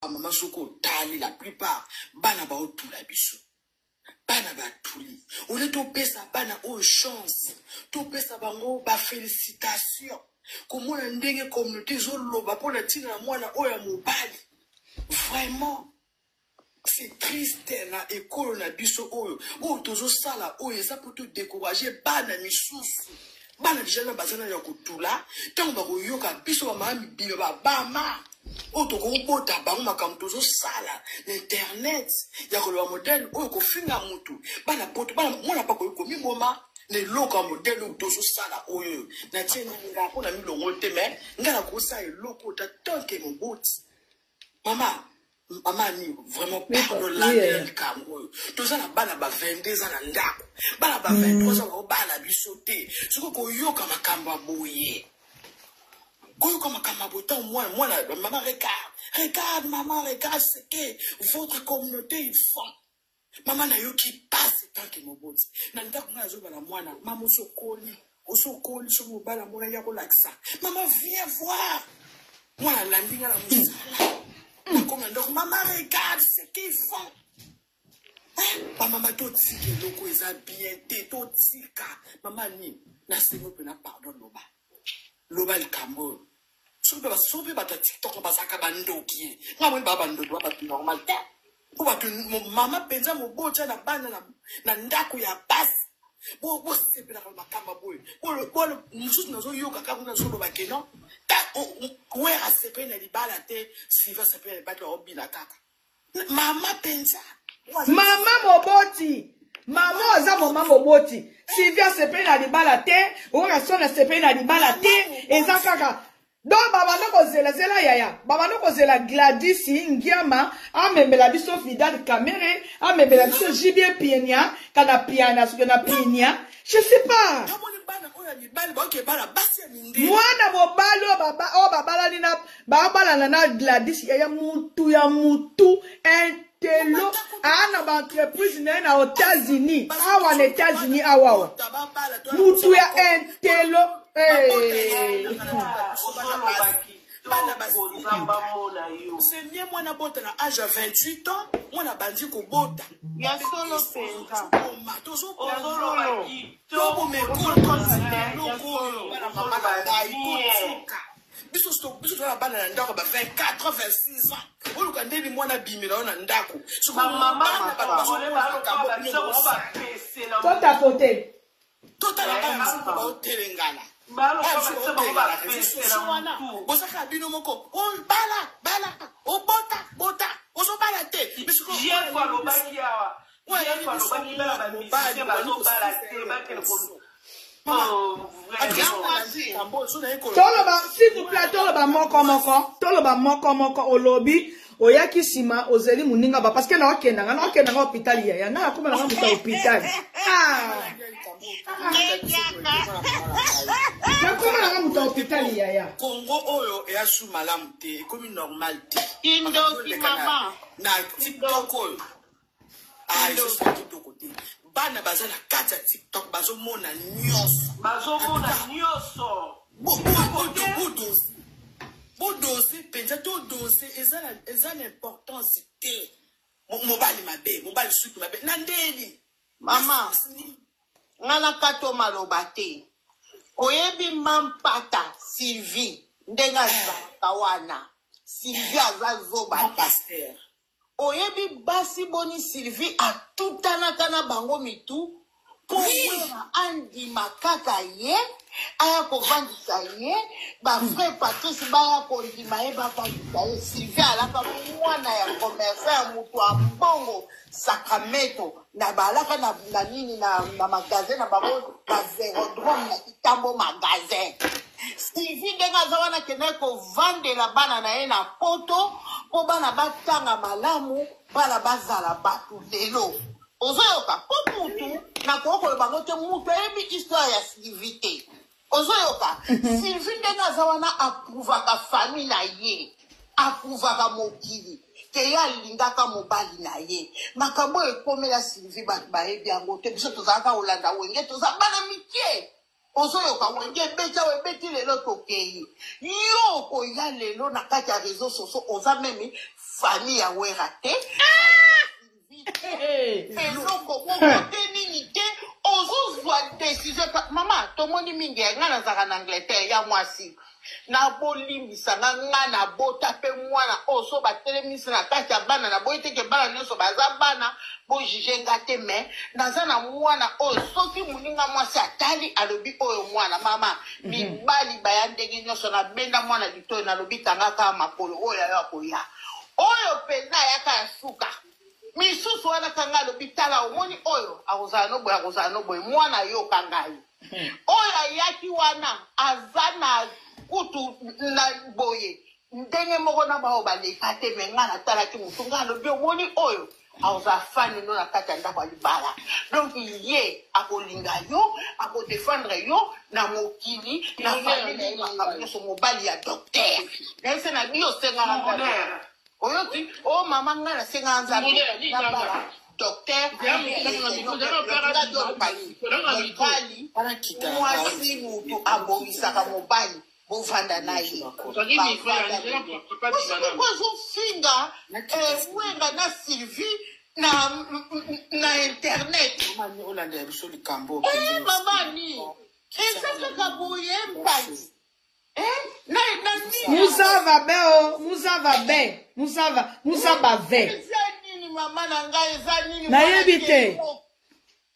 maman soko tali la plupart bana ba otula biso bana ba tuli on est topesa bana o chance topesa bango ba félicitations comment on ndenge communauté zoloba pona tina mwana oya mobali vraiment c'est triste na école na biso oyo o tozo sala oyo ça pour te décourager bana misusu bana déjà na bazana ya kutula tango ba koyoka biso ba mami biyo ba bama oto ko bota bango makambo tozo sala l'internet ya ko lo modèle oyo ko finga mutu bana poto bana mona pa ko mi moma ne loka modèle oyo tozo sala oyo na tiena nga pona mi longo te mais ngala ko sa loko ta tonke mo boti mama ni vraiment pardon la Cameroun tout ça na bana ba 22 ans na ndako bana ba 23 ans ba bana bisoté soko ko yoka makamba boye ko comme Kamabota moi maman regarde maman regarde ce que votre communauté ils font maman na yo qui passe tant que moboti na ndako na zo bala mwana maman osokoli so mobala mona ya ko laksa maman viens voir moi la ndinga la musala comme donc maman regarde ce qu'ils font maman to tiki loko eza bien te to tika maman ni na sengo pe na pardon loba le Cameroun sobe bata TikTok basaka bandoki ngamwe baba ndodo baba normal te ko batu mama penza mobocha na bana na ndako ya basi bo sepela ka makamba boy bo mususu nazo yoka ka kuna solo bakeno ta we a sepela na libala te siva sepela ba to obila kaka mama penza mama moboti mama oza mama moboti Sylvia sepela na libala te o ka sona sepela na libala te eza kaka donc baba no zela yaya baba no zela Gladys Ngiama amembela biso Fidal Kamere amembela biso Jibie Pienia kana piana suke na pinia je sais pas mwana mobalo babala nina babala na Gladys ya mutu entelo ana ba entreprise na États-Unis awa na États-Unis awa mutu ya entelo c'est bien moi na bota na âge à 28 ans moi na bandi ko bota ya solo penza tozo me biso la bana na ndako ba 24 26 ans oluka ndebi mwana bimela na ndako tota pote tota la bana ba hotelengana bosaka bino moko o bala o bota oso bala te je kwa lobaki awa je kwa lobaki bala ba toloba s'il vous plaît toloba moko olobi oyaki sima ozeli muninga ba parce que na okenda nga hôpital ya na akoma na muta hôpital na muta hôpital ya Congo oyo ya sous malamu te comme normal te indoki mama na TikTok oyo je sais tout côté bana bazana kata TikTok bazomona nyonso bodosi penza to dosi eza l'importance te mobali mabe mobali suki mabe na ndeli mama ngana kato maloba te oyebi mampata Sylvie ndenga zaka wana Sylvie azazoba pasteur oyebi basi boni Sylvie atutanakana bango mitu po andima kaka ye aya kovandisa ye ba frère Patrice baya kondima ye bavandisa ye Sylvie alaka mwana ya commerçant ya mutu ya mbongo Sacramento na balaka na nini na magasin na bango na Vérodrome na Kitambo magasin Sylvie ndenga aza wana kende kovandela bana na ye na poto po bana batanga malamu bana bazala batu lelo ozoyoka po mutu na kokolo bango te mutu ebi histoire ya Sylvie te ozoyoka Sylvie ndenga aza wana approuvaka famille na ye approuvaka mokili ke ya lingaka mobali na ye makambo ekomela Sylvie bato bayebi yango te biso tozalaka olanda wenge toza bana mikie ozoyoka wenge beta webeti lelo tokei yo koya lelo na kati ya réseau sociaux oza meme famille ya wera te eloko mokote nini te ozozwa décision mama tomoni mingi nga nazaka na Angleterre ya mwasi na bolimbisa nga na bota pe mwana oso batelemisi na kati ya bana na boyi teke bana nyonso baza bana bojije nga te me naza na mwana oyo soki moninga mwasi atali alobi oyo mwana mama mibali baya ndenge nyonso na benda mwana litoyo nalobi tangaka makolo oyo ayo akoya oyo pena yaka ya suka misusu wana kanga alobi tala omoni oyo akozala noboye mwana yoka ngai oyo ayaki wana aza na kutu na boye ndenge moko na bao baleka te me nga natalaki motu nga alobi omoni oyo akozala fani no na kati ya ndako ya libala donc ye akolinga yo akodefendre yo na mokili na famille makambo nyonso mobali ya docteur naise na bi osengaka oyoti o mama nga nasenga nzambe na bala docteur mobali mwasi mutu abomisaka mobali bovanda na ye ozofinga wenga na Sylvie na internet mamani eza kaka boye mbati Moussa va bien, oh, Moussa va bien, Moussa va bien.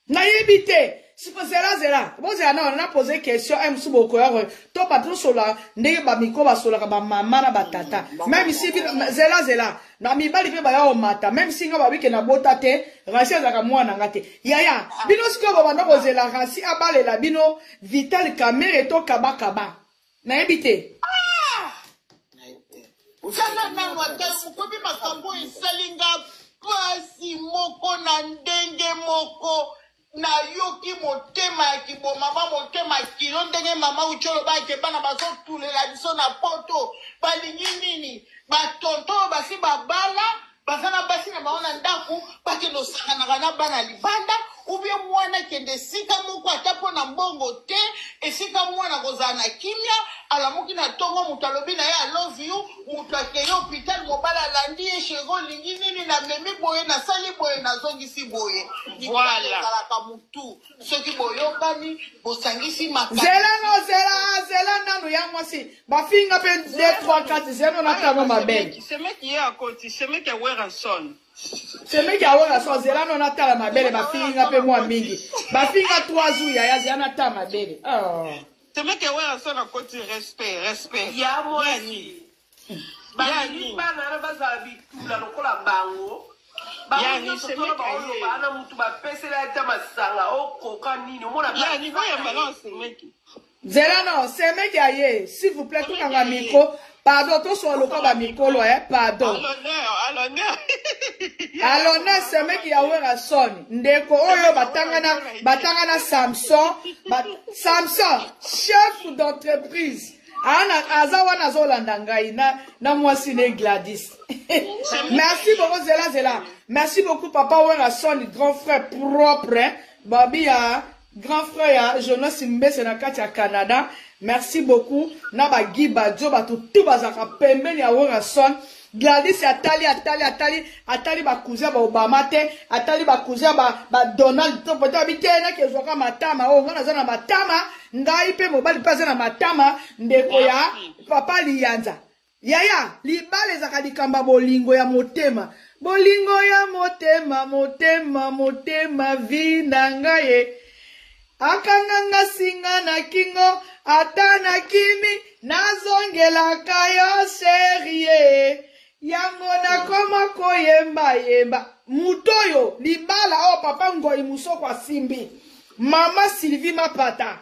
Naïbité. Si vous êtes là, vous avez posé question, M. Bokoya, toi, patron, sola, n'est pas miko, ba sola, ba maman, ba tata. Même si, zela, na mi bali pe ba ya o mata, même si nga ba wike na botate, rasi azaka mwana ngate. Yaya, bino siko ba bando kozela rasi abale la bino, vital kamere to kaba. Naïbité. Sana na mwata mukobi makambo isalinga pasi moko na ndenge moko na yoki motema ya kiboma motema kilo ndenge mama ucholo bake bana bazotulela biso na poto balingi nini batonto basi babala bazana basi na baona ndaku bakendo sakanaka na bana libanda ubie mwana kende sika moko atapo na mbongo te esika mwana kozala na kimia alamuki na tongo mutalobi na ya love you mutakeyo hôpital mobala landi eshego lingi nini na memi boye na sali boye na zongisi boye voilà kalaka mutu soki boyokani bosangisi makati zela nanu ya mwasi bafinga pe 2 3 4 zeno na tano mabele semeki ya koti semeki ya Werason semeki ya Werason zela no na tala mabele bafinga pe mwa mingi bafinga 3 jours ya zela na tala mabele semeki ya Werason na koti respect ya mwani bani bana bazala bitula lokola bango yani semeki bana mutu bapesela ata masanga okoka nini omona yani voya balance semeki zela no semeki aye s'il vous plaît tout kanga micro pardon to so lokola ba micro pardon alors semeki ya Werason ndeko oyo batangana Samson chef d'entreprise aza wana zolanda ngai na mwasi ne Gladys. Merci beaucoup zela merci beaucoup papa Werason grand frère propre babi ya grand frère ya Jonas Mbese na kati ya Canada. Merci beaucoup na ba giba jo ba tout bazaka pembeni ya Werason. Gladys atali ba cousin ba Obama te atali ba cousin ba Donald to poto bitena ke zoka matama o ngana zana matama ngai pe mobali paza na matama ndeko ya papa Lianza yaya libale zaka dikamba bolingo ya motema motema vina ngaye akanganga singa na kingo atana kimi nazongela kayo serie yango na koma koyemba mutoyo libala o papa ngoi musoko asimbi mama Sylvie mapata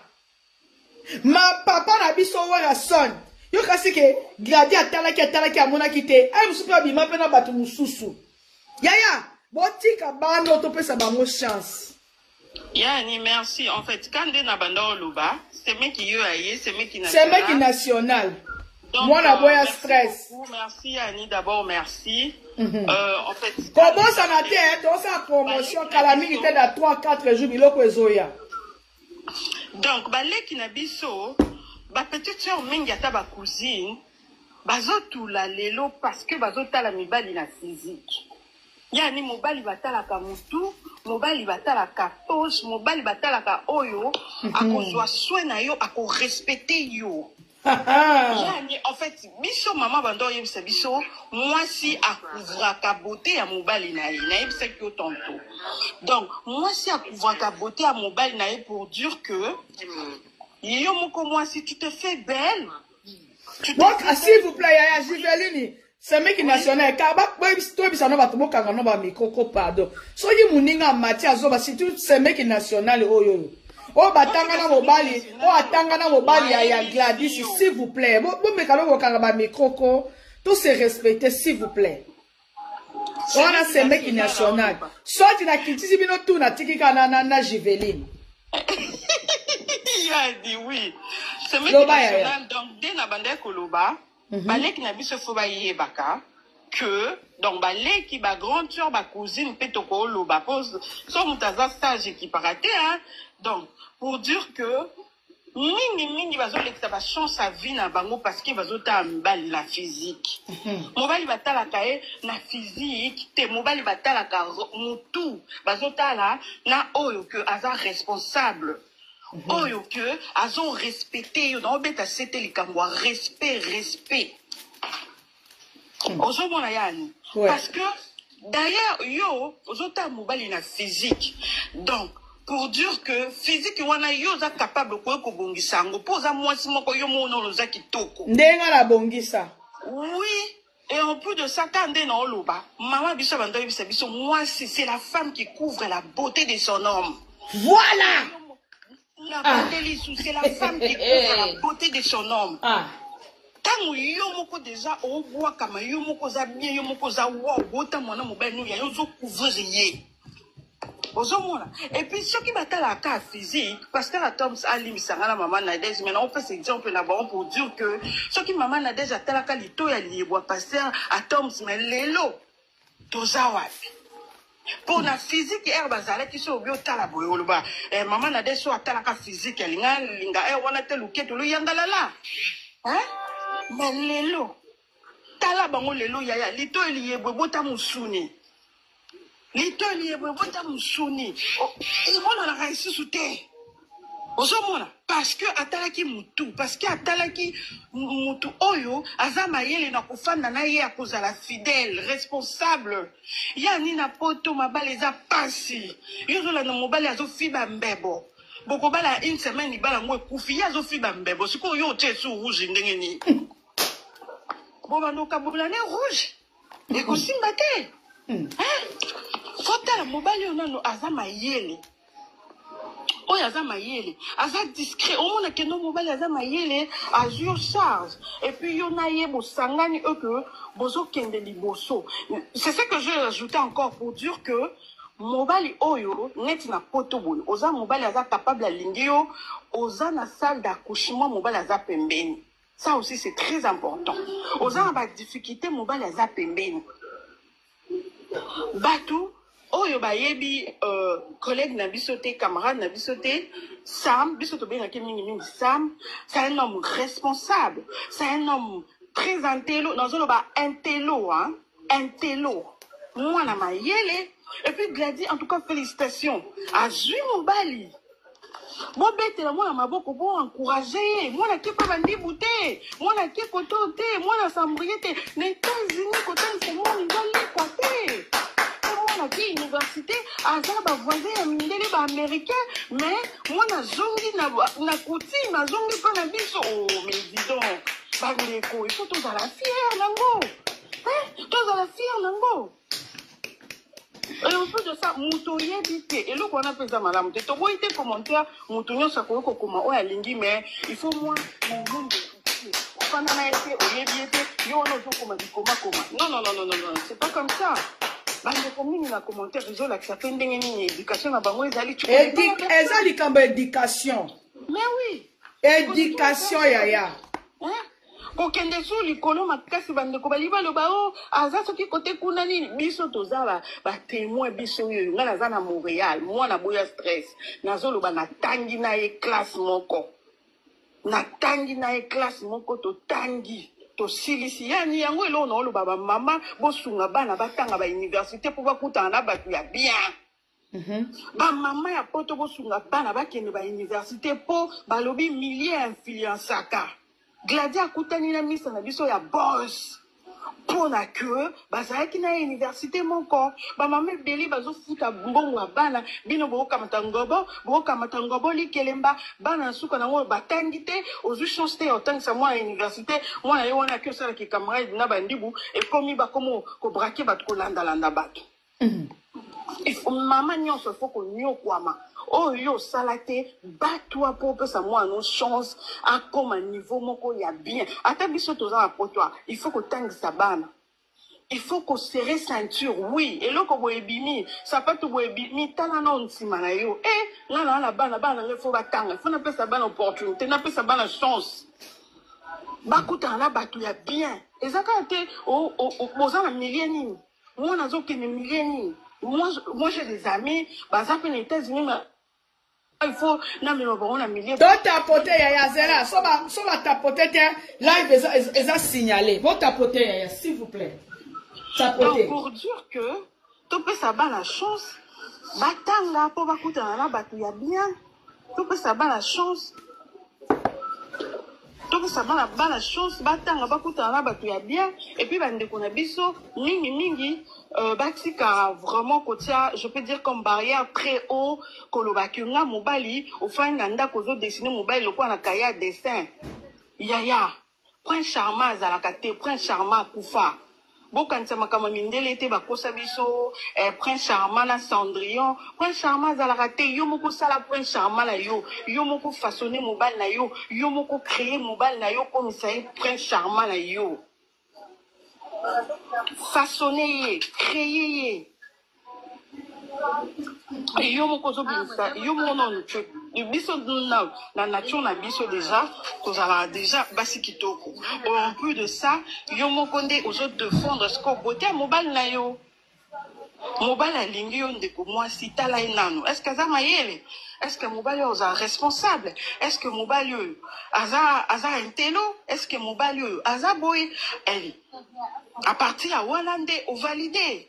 papa na biso Werason yo kasi ke Gladi atalaki amona kite ay musupa bima pena batu mususu yaya botika bando to pesa bango chance yani merci en fait quand on a bando luba c'est meki yo aye c'est meki national moi la boya stress merci Annie d'abord merci en fait comment ça na te dans sa promotion kalami était dans 3-4 jours biloko ezoya donc baleki na biso ba petite sœur mingi ata ba cousine bazotula lelo parce que bazotala mibali na physique. Yani mobali batalaka mutu, mobali batalaka poche, mobali batalaka oyo, akozwa soin na yo, ako respecter yo. Yani en fait, biso maman bando yebisa biso, moi si akouvraka beauté ya mobali na ye, na yebisa ki yo tonto. Donc, moi si akouvraka beauté ya mobali na ye pour dire que yo moko moi si tu te fais belle. Donc, s'il vous plaît, Yaya Jiveline, c'est mec national, car toi, ça n'a pas tout kanga no ba micro, pardon. So yi muninga matia zoba si tout c'est mec national oyo. Oh batanga na mobali, oh atanga na mobali ya Gladys, s'il vous plaît. Bon me kalo kanga ba micro ko, tout se respecter s'il vous plaît. On a c'est mec national. Soit tu na kitisi bino tout na tikika na Jiveline. Il a dit oui. C'est mec national donc dès na bande koloba. Balek na biso fo ba yebaka que donc balek ki ba grande sœur ba cousine petoko loba pose so mutaza stage qui paraté hein donc pour dire que mingi bazolekisa ba chance à vie na bango parce que bazota mbali la physique mobali batala kae na physique te mobali batala ka mutu bazota la na oyo que aza responsable oyo que azo respecté yo na obeta c'était likambo respect ozomona yani parce que d'ailleurs yo ozota mobali na physique donc pour dire que physique wana yo za capable ko bongisa ngo poza mwasi moko yo mono loza kitoko ndenga la bongisa oui. Et en plus de ça, quand on est dans l'oba, maman biso bando biso mwasi c'est la femme qui couvre la beauté de son homme. Voilà. La beauté lissou, c'est la femme qui couvre la beauté de son homme. Tant yo moko déjà au bois comme yo moko za bien yo moko za wow bota mona mobile nous ya yo zo couvrir yé. Ozomona. Et puis ceux qui battent la cas physique parce que la Toms a limisanga la maman Nadège maintenant on fait cet exemple là bas pour dire que ceux qui maman Nadège a tala kalito ya lieboa pasteur à Toms mais lelo tozawapi. Pour la physique et bazala qui sont bio tala boyoloba maman na deso atala ka physique linga wana te luketo lu yangala la hein mais lelo tala bango lelo yaya lito eliye bota musuni lito eliye bota musuni et bona la raisi soute ozomona parce que atalaki mutu parce que atalaki mutu oyo azama yele na kofanda na ye akozala fidèle responsable yani na poto mabale za pasi yozola na mobali azofiba mbebo boko bala une semaine ibala ngo ekufi azofiba mbebo siko yo te su rouge ndenge ni boba no kabula ne rouge ekosimba te fota mobali onano azama yele oyo aza mayele aza discret omona ke no mobali aza mayele azur charge et puis yo na ye bosangani que bozokende liboso c'est ce que je vais ajouter encore pour dire que mobali oyo neti na poto boyo oza mobali aza capable alingi yo oza na salle d'accouchement mobali aza pembeni ça aussi c'est très important oza na ba difficulté mobali aza pembeni batou oyo bayebi collègue na bisoté camarade na bisoté Sam bisoto benga mingi Sam c'est un homme responsable c'est un homme très intello dans un ba intello hein intello moi na mayele et puis Gladys en tout cas félicitations à Zui Mobali moi bête la moi na maboko pour encourager moi na ki pa bandi bouté moi na ki koto té moi na sambriete les États-Unis koto c'est moi ngoli côté qui université azaba voisin ya mindele ba américain mais moi na zongi na coutume na zongi pa na biso oh mais dis donc ba ndeko il faut tous à la fière nango hein tous à la fière nango et en plus de ça muto yebite et le qu'on appelle ça madame te tobo ite commentaire muto nyosa ko comment o ya lingi mais il faut moi mon monde quand on a été au yebite yo no zo comment non c'est pas comme ça. Bande commune na commentaire ils ont la certaine ndenge éducation na bango ezali ezali kamba éducation mais oui éducation yaya hein kokende sur likolo makasi bande ko baliba lo ba o aza soki côté kuna nini biso tozala ba témoin biso yo ngana za na Montréal moi na boya stress nazolo ba na tangi na e classe moko to tangi tosilisi yani yango elo na olo baba mama bosunga bana batanga ba université pour bakutana na batu ya bien. Ba mama ya poto bosunga bana bakende ba université po balobi milliers influencaka. Gladia kutani na misa na biso ya boss. Pour na que bazaki na université moko ba mama beli bazo futa mbongo bana bino boka matangobo likelemba bana suka na ngo batangite ozu chanter autant ça moi à université moi na wana que ça ki camarade na bandibu et comme ba komo ko braquer bat ko landa bato. Il faut maman nyonso faut ko nyokwama oh yo salate batwa pour que ça moi nos chance à comme un niveau moko ya bien ata biso toza a potwa il faut que tangi sabana il faut qu'on serre ceinture oui et là ko boebimi ça pas to boebimi tala na nsima na yo là la bana il faut batanga il faut na pesa bana opportunité na pesa bana chance bakuta na batu ya bien ezaka te o boza na millieni moi nazo ke millieni moi j'ai des amis baza pe na États-Unis mais il faut na me bon na millier to tapoter ya zera so ba tapoter live eza signaler bon tapoter ya s'il vous plaît tapoter pour dire que to pe ça ba la chance batanga po bakuta na batu ya bien to pe ça ba la chance donc ça va la chance batanga bakuta na batu ya bien et puis bande ko na biso mingi batika vraiment kotia je peux dire comme barrière très haut kolobakinga mobali ofani na ndako zo dessiner mobali lokwa na kaya dessin yaya prince charmant azalaka te prince charmant kufa bokanisa makama mindele te bakosa biso prince charmant na Cendrillon prince charmant azalaka te yo moko sala prince charmant na yo moko façonner mobile na yo moko créer mobile na yo comme ça prince charmant na yo façonner créer yo moko zo bisa yo mono biso na nature na biso déjà tozala déjà basi kitoko en plus de ça yo moko nde ozo défendre ce ko beauté mobile na yo mobile alingi yo ndeko mwasi tala enano est-ce que ça mayele est-ce que mobile yo za responsable est-ce que mobile yo aza intello est-ce que mobile yo aza boy elle à partir ya wana nde o valider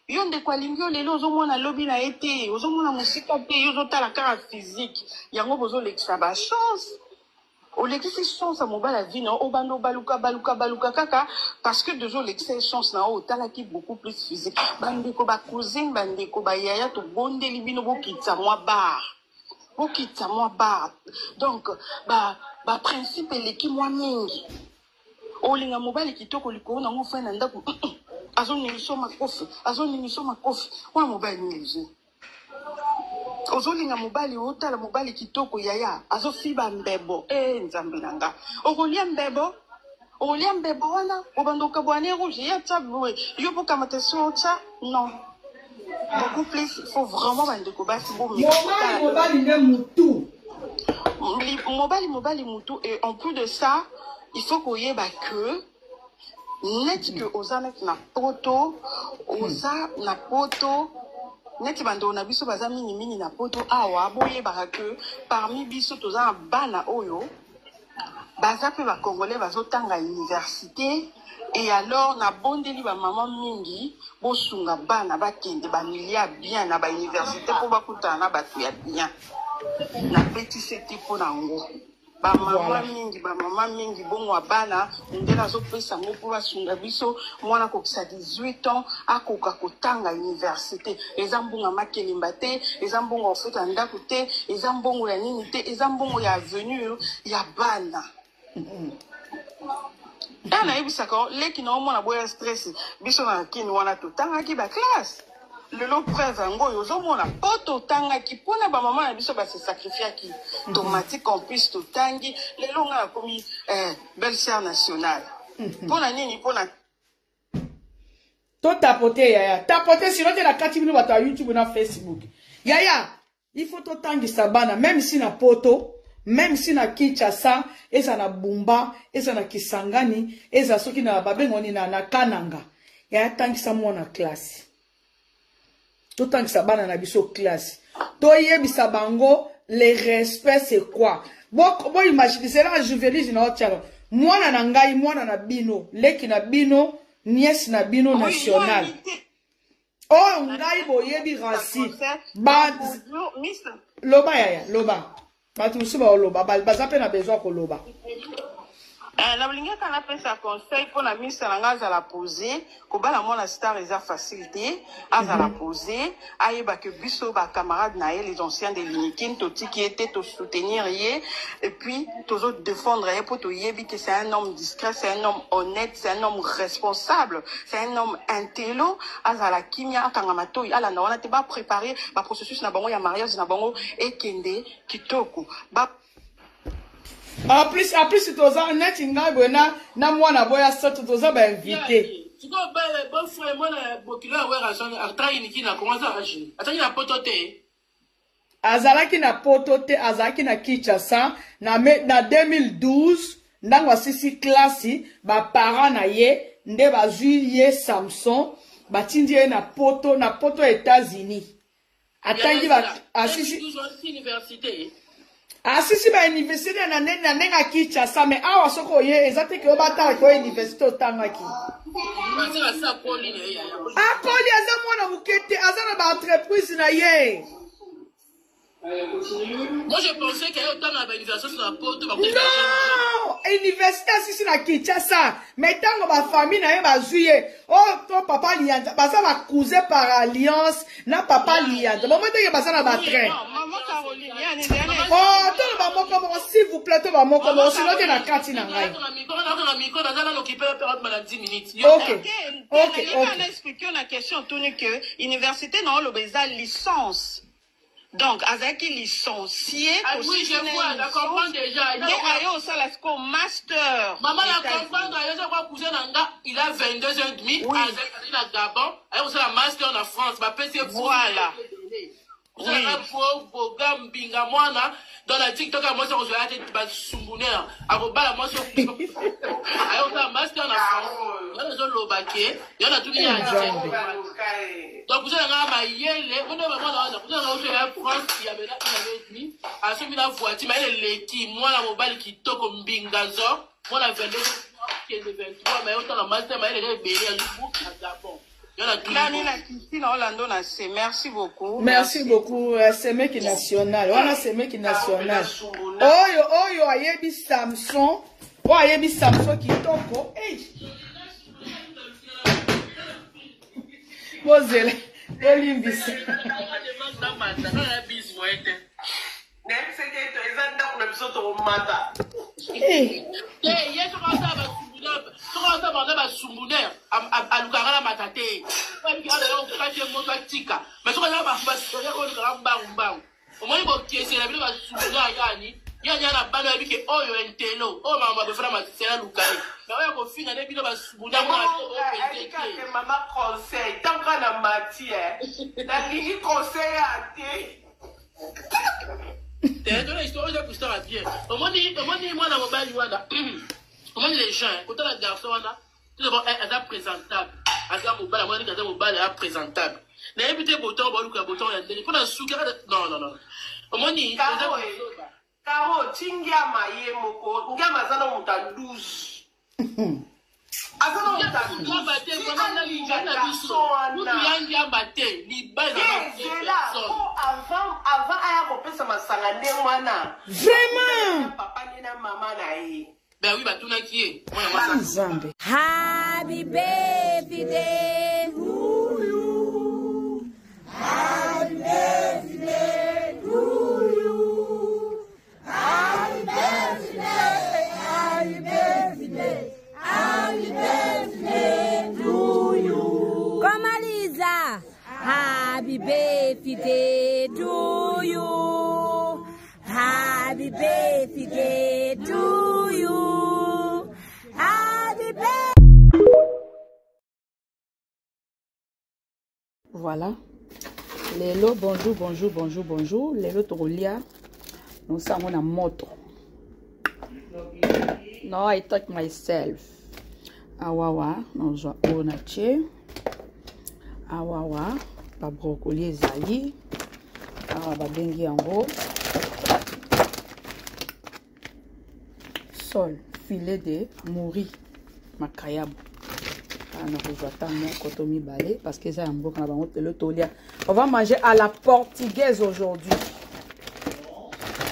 yo nde kwa lingio lelo ozomona lobi na été ozomona musika te yo zotala kara physique yango bozo lekisa ba chance o lekisa chance à mobile la vie na obando baluka kaka parce que deux lekisa chance na o tala ki beaucoup plus physique bandeko ba cousine bandeko ba yaya to bondeli bino bokitsa moi bar donc ba principe eleki moi mingi olinga mobile kitoko liko na ngo fana ndako azoningisa makofi wa mobile nilije ozolinga mobile otala mobile kitoko yaya azofiba mbebo nzambe nanga okolia mbebo wana obandoka bwane rouge ya taboué yo poka mateso cha non beaucoup plus il faut vraiment bandeko basi bo mobile mutu et en plus de ça il faut qu'on y ait que net que oza net na poto net bando na biso baza mingi na poto awa boye ba que parmi biso toza bana oyo baza pe ba congolais bazotanga université et alors na bondeli ba maman mingi bosunga bana bakende ba milia bien na ba université pour bakuta na batu ya bien na petit c'était pour nango ba mama mingi bongo abana ndela zo pesa ngo pour basunga biso mwana ko 18 ans akoka kotanga université ezambunga makelimba te ezambunga ofeta ndako te ezambungo ya nini te ezambungo ya avenue ya bana dana ebisaka leki na omona boya stress biso na kini wana totanga ki ba classe lelo preuve ngo yozomona poto tanga ki pona ba mama na biso ba se sacrifier ki automatique en plus to tangi lelo nga komi belle sœur nationale pona nini pona to tapoter yaya tapoter sinon te na 4 minutes bato YouTube na Facebook yaya il faut to tangi sabana même si na poto même si na Kinshasa eza na Bumba eza na Kisangani eza soki na babengoni na Kananga yaya tangi sa mona classe tout tant que ça bana na biso classe to yebisa bango le respect c'est quoi bon imagine c'est là juvénile na otialo mwana na ngai mwana na bino leki na bino nièce na bino national oh ngai boyebi rasi loba yaya loba batu musu ba loba baza pe na besoin ko loba la bolinga kana pesa conseil pour la mise na ngaza la poser ko bala mona star eza facilité aza la poser ayeba que biso ba camarades na les anciens de l'Inikin toti qui était to soutenir yé et puis toujours défendre yé pour to yebi que c'est un homme discret, c'est un homme honnête, c'est un homme responsable, c'est un homme intello aza la kimia akanga matoi ala na wana te ba préparer ba processus na bango ya mariage na bango et kende kitoko ba En plus, toza net inga bona na mwana boya soto toza ba invité. Tu vois bon frère moi na bokilo wa raison atra iniki na commencer à agir. Atani na potote. Azalaki na potote, azalaki na Kinshasa na 2012 ndangwa sisi klasi ba parents na ye nde bazui ye Samson batindi ye na poto États-Unis. Atangi ba asisi université. Asisi ba université na nenga Kinshasa mais awa soko ye ezate ke obata ko université otangaki. Akoli aza mwana mukete azana ba entreprise na ye. Moi je pensais qu'il y avait autant d'organisations sur la porte. Non, université asisi na Kinshasa mais tango ba famille na ye bazuye oh ton papa lianda baza ba cousin par alliance na papa lianda bon moi baza na ba train. Oh ton ba moko s'il vous plaît ton ba moko sinon tu na kati na ngai. OK. On explique la question tourne que université na lobeza licence. Donc, avec licencié, oui, je vois, je comprends déjà. Il y a aussi la master. Maman, la comprendre, il a 22 ans et demi, il a Gabon, il a aussi la master en France, voilà. Oui. Dans la TikTok, moi, je suis allé à Sumbuneur. À Robala, moi, je suis allé à master en France. Il y a des gens il y en a tous les donc, vous avez un yéle, vous avez un France qui avait dit, à ce moment-là, voiture, mais elle est qui, moi, la mobile qui toque comme bingazo, moi, la 22 qui est de 23, mais autant la master, mais elle est bébé, elle est à Gabon. Merci beaucoup. Merci beaucoup. C'est mec national. On a c'est mec national. Oh, ayebi Samson. Oh, ayebi Samson qui toko. Mozele. Olimbis. Comment les gens, quand on a garçon, tout d'abord, elle est présentable. Elle est présentable. Les invités, bouton, bouton, il a sucre. Non. Comment dit, Caro, Tingia Maye, Moko, Ngamazana, on t'a 12. Avant, vraiment. Ben oui, bah tout n'a qui est. Happy birthday to you. Happy birthday to you. Happy birthday. Happy birthday. Happy birthday to you. Kamaliza. Happy birthday to you. Happy birthday to you. Happy birthday. Voilà. Lelo, bonjour. Lelo tokolia. Nous sommes en moto. No, I touch myself. Awawa, non, je onache. Awawa, ba brocoli ezali. Awa ba bengi yango. Sol, filet de mouri makayabu. Parce que ça on va manger à la portugaise aujourd'hui.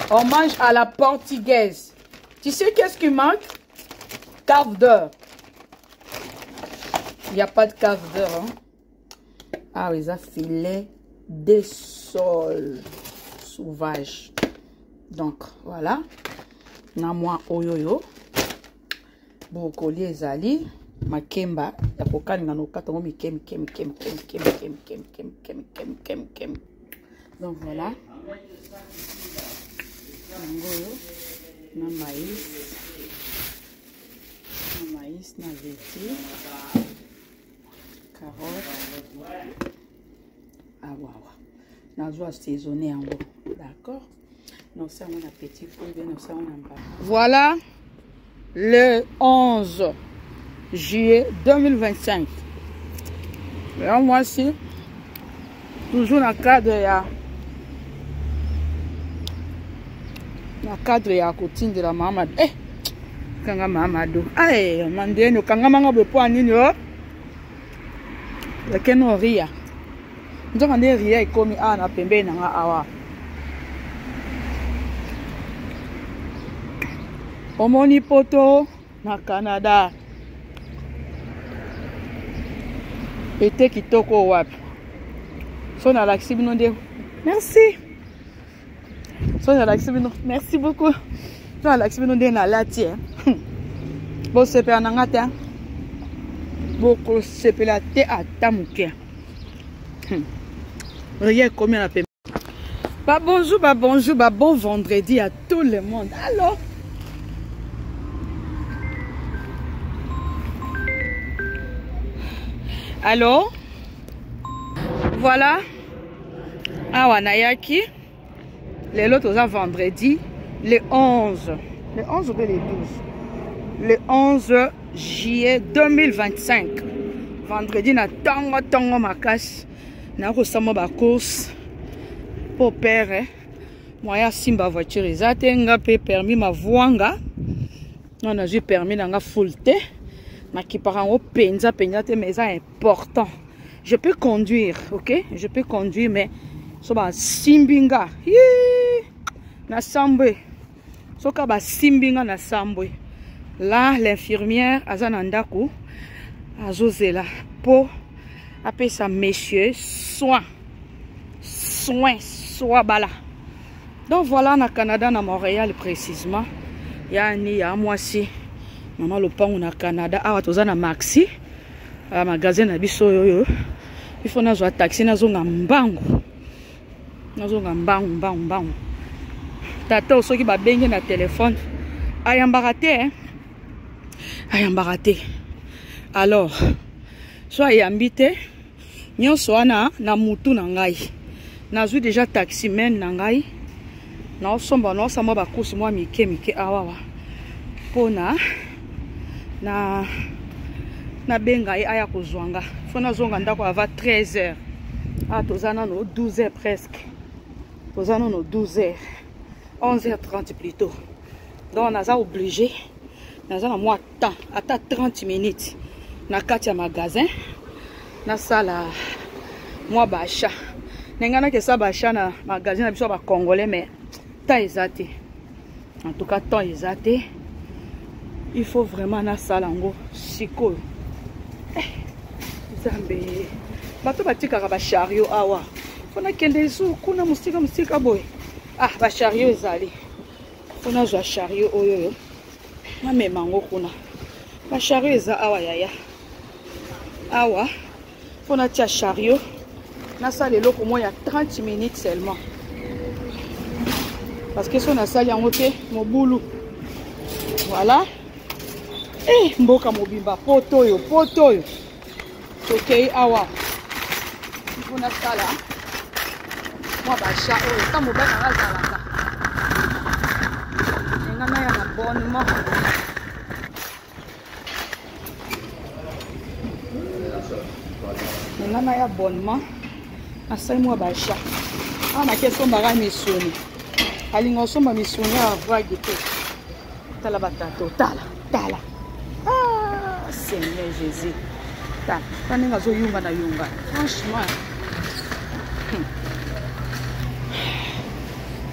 On mange à la portugaise. Tu sais qu'est-ce qui manque? Cave d'heure. Il n'y a pas de cave d'heure. Hein? Ah oui, ça filet de sol sauvage. Donc voilà. Namwa oyoyo. Brocoli ezali. Makemba ya kokalinga no kata ngomi kem. Donc voilà. Na maïs na veti, carotte. Ah wow. Na zo assaisonner en gros. D'accord. Non ça mon appétit non ça on en parle. Voilà le 11 juillet 2025. Et moi aussi, toujours dans le cadre ya cotine de la maman. Eh, kanga mamado. Aïe, mandeno kanga manga be po anini yo. Le keno ria. Ndoka nde ria ikomi na pembe na nga awa. Omoni poto na Canada. Ete kitoko wapi. So na laksi bino nde. Merci. So na laksi bino. Merci beaucoup. So na laksi bino nde na lati. Bo sepe ananga te. Bo ko sepe la te atamuke. Regarde combien la paix. Bonjour, bon vendredi à tout le monde. Allô? Allô? Voilà. Awanayaki. Les lots aux vendredi. Le 11. Le 11 ou le 12? Le 11 juillet 2025. Vendredi, na tango makas. Na resamo ba course. Pour père. Moi, simba voiture. Ezate nga pe permis ma voanga. Non, j'ai permis na nga full te. Mais qui part en haut, penza, mais c'est important. Je peux conduire, ok? Je peux conduire, mais so ba simbinga. Na sambwe. So ka ba simbinga na sambwe. Là, l'infirmière, azanandaku, azozela, pour appeler ça monsieur, soin, bala. Donc voilà, na Canada, na Montréal précisément. Ya moi si. Maman le pan na Canada awa toza na maxi magasin na biso yoyo il faut na zo taxi na zo ngambangu mbangu tata soki ba bengi na téléphone ayambaka te alors so ayambi te nyonso wana na mutu na ngai nazwi déjà taxi men na ngai na osomba na osamba ba course moi mike awa pona na benga aya kozwanga fona zonga ndako ava 13h tozana no 12h presque tozana no 12h 11h30 plutôt donc naza obligé naza na moi temps ata 30 minutes na kati ya magasin na sala moi bacha nengana ke sa bacha na magasin na biso ba congolais mais ta ezate en tout cas temps ezate. Il faut vraiment na salango siko. Zambe. Bato batika ba chariot awa. Fona kende zu kuna musika boy. Ba chariot ezali. Fona zo chariot oyoyo. Na memango kuna. Ba chariot eza awa yaya. Awa. Fona tia chariot. Na sala loko mo ya 30 minutes seulement. Parce que son asali yango te mobulu. Voilà. Mboka mobimba poto oyo tokei awa mpona sala mwa basha oyo ta mobali nanga azalaka engana ya na bonnement engana ya bonnement asali mwa basha awa naki esombaka misuni alinga osomba misuni ya vague te tala batato tala tala. Ah, Seigneur Jésus. Tala. Tani ngazo yunga na yunga. Franchement.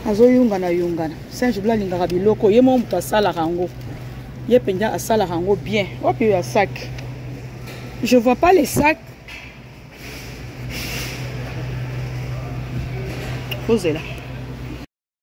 Azo yunga na yunga. Saint Jubla lingaka biloko. Ye mo mutu asala rango. Ye penja asala rango bien. Opi ya sac. Je vois pas les sacs. Posez là.